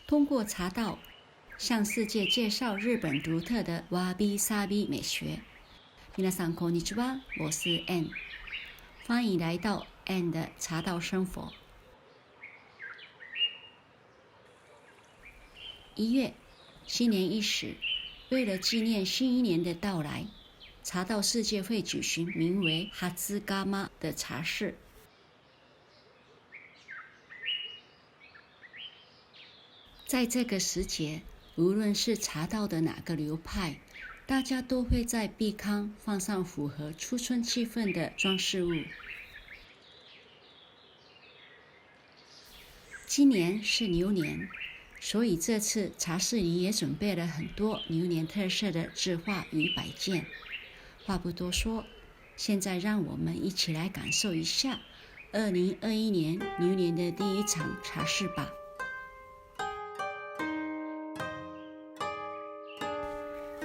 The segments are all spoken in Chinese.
通过茶道向世界介绍日本独特的瓦比萨比美学。皆さんこんにちは，我是 Ann， 欢迎来到 Ann 的茶道生活。1月，新年伊始，为了纪念新一年的到来，茶道世界会举行名为哈兹嘎玛的茶事。在这个时节，无论是茶道的哪个流派，大家都会在壁龛放上符合初春气氛的装饰物。今年是牛年，所以这次茶室里也准备了很多牛年特色的字画与摆件。话不多说，现在让我们一起来感受一下2021年牛年的第一场茶室吧。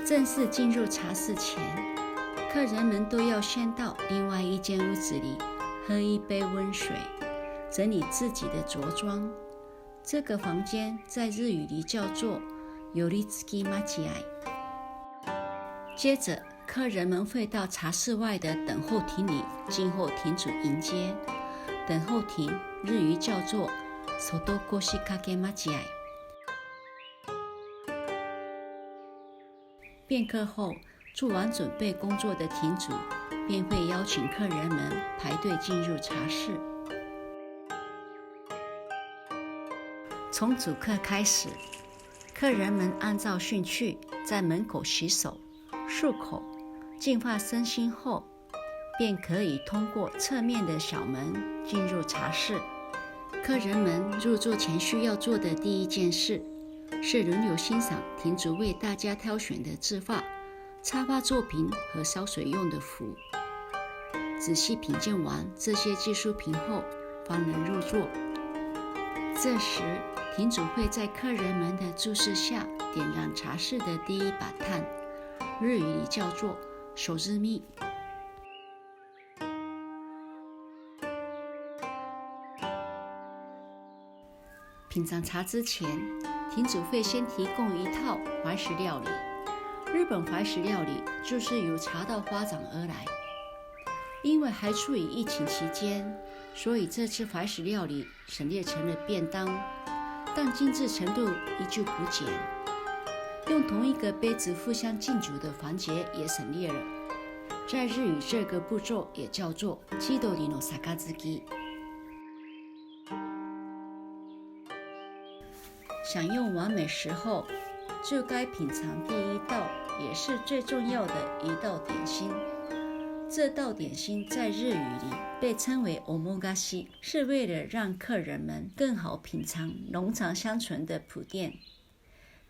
正式进入茶室前，客人们都要先到另外一间屋子里喝一杯温水，整理自己的着装。这个房间在日语里叫做ヨリツキマチアイ。接着，客人们会到茶室外的等候亭里静候亭主迎接。等候亭日语叫做外越掛待合。片刻后，做完准备工作的亭主便会邀请客人们排队进入茶室。从主客开始，客人们按照顺序在门口洗手、漱口、净化身心后，便可以通过侧面的小门进入茶室。客人们入座前需要做的第一件事是轮流欣赏亭主为大家挑选的字画、插花作品和烧水用的壶。仔细品鉴完这些技术品后，方能入座。这时，亭主会在客人们的注视下点燃茶室的第一把炭，日语里叫做手日密。品尝茶之前，亭主会先提供一套怀石料理。日本怀石料理就是由茶道发展而来。因为还处于疫情期间，所以这次怀石料理陈列成了便当，但精致程度依旧不减。用同一个杯子互相敬酒的环节也省略了。在日语，这个步骤也叫做千鳥の杯。享用完美食后，就该品尝第一道，也是最重要的一道点心。这道点心在日语里被称为 omogashi， 是为了让客人们更好品尝浓长相存的铺垫。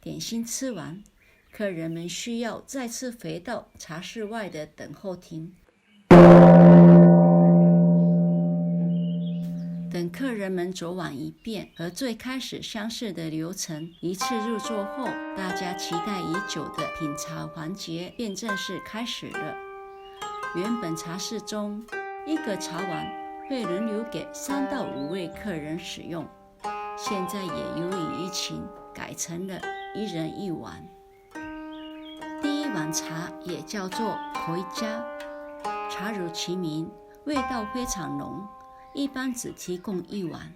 点心吃完，客人们需要再次回到茶室外的等候亭。等客人们走完一遍和最开始相似的流程一次入座后，大家期待已久的品茶环节便正式开始了。原本茶室中，一个茶碗会轮流给3到5位客人使用，现在也由于疫情改成了1人1碗。第一碗茶也叫做口一加，茶如其名，味道非常浓，一般只提供1碗。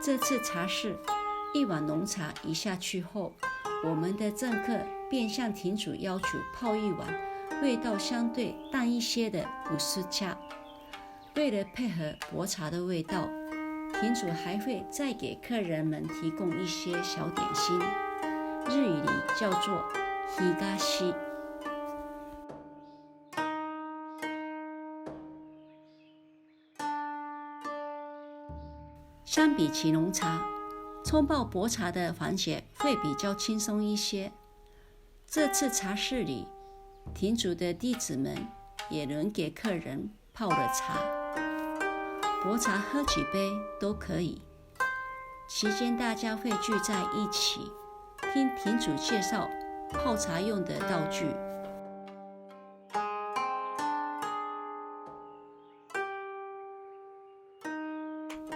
这次茶室1碗浓茶一下去后，我们的政客便向亭主要求泡1碗味道相对淡一些的五斯茶。为了配合薄茶的味道，亭主还会再给客人们提供一些小点心，日语里叫做higashi。相比起浓茶，冲泡薄茶的环节会比较轻松一些。这次茶室里，亭主的弟子们也能给客人泡了茶，薄茶喝几杯都可以。期间大家会聚在一起，听亭主介绍泡茶用的道具。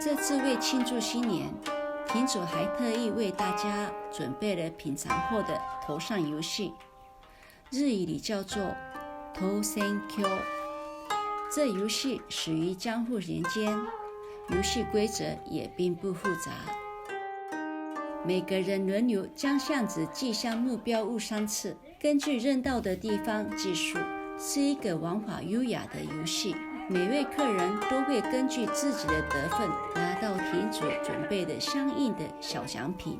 这次为庆祝新年，亭主还特意为大家准备了品尝后的头上游戏，日语里叫做头身 Q。 这游戏始于江户年间，游戏规则也并不复杂，每个人轮流将橡子击向目标物3次，根据认到的地方计数，是一个玩法优雅的游戏。每位客人都会根据自己的得分拿到亭主准备的相应的小奖品，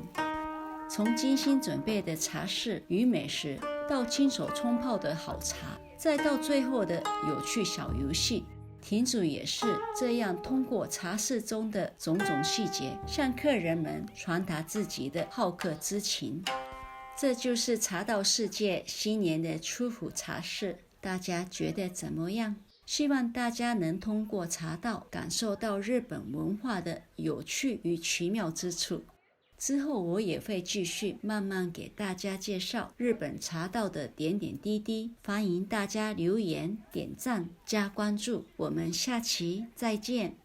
从精心准备的茶室与美食，到亲手冲泡的好茶，再到最后的有趣小游戏，亭主也是这样通过茶室中的种种细节，向客人们传达自己的好客之情。这就是茶道世界新年的出府茶室，大家觉得怎么样？希望大家能通过茶道感受到日本文化的有趣与奇妙之处。之后我也会继续慢慢给大家介绍日本茶道的点点滴滴，欢迎大家留言、点赞、加关注，我们下期再见。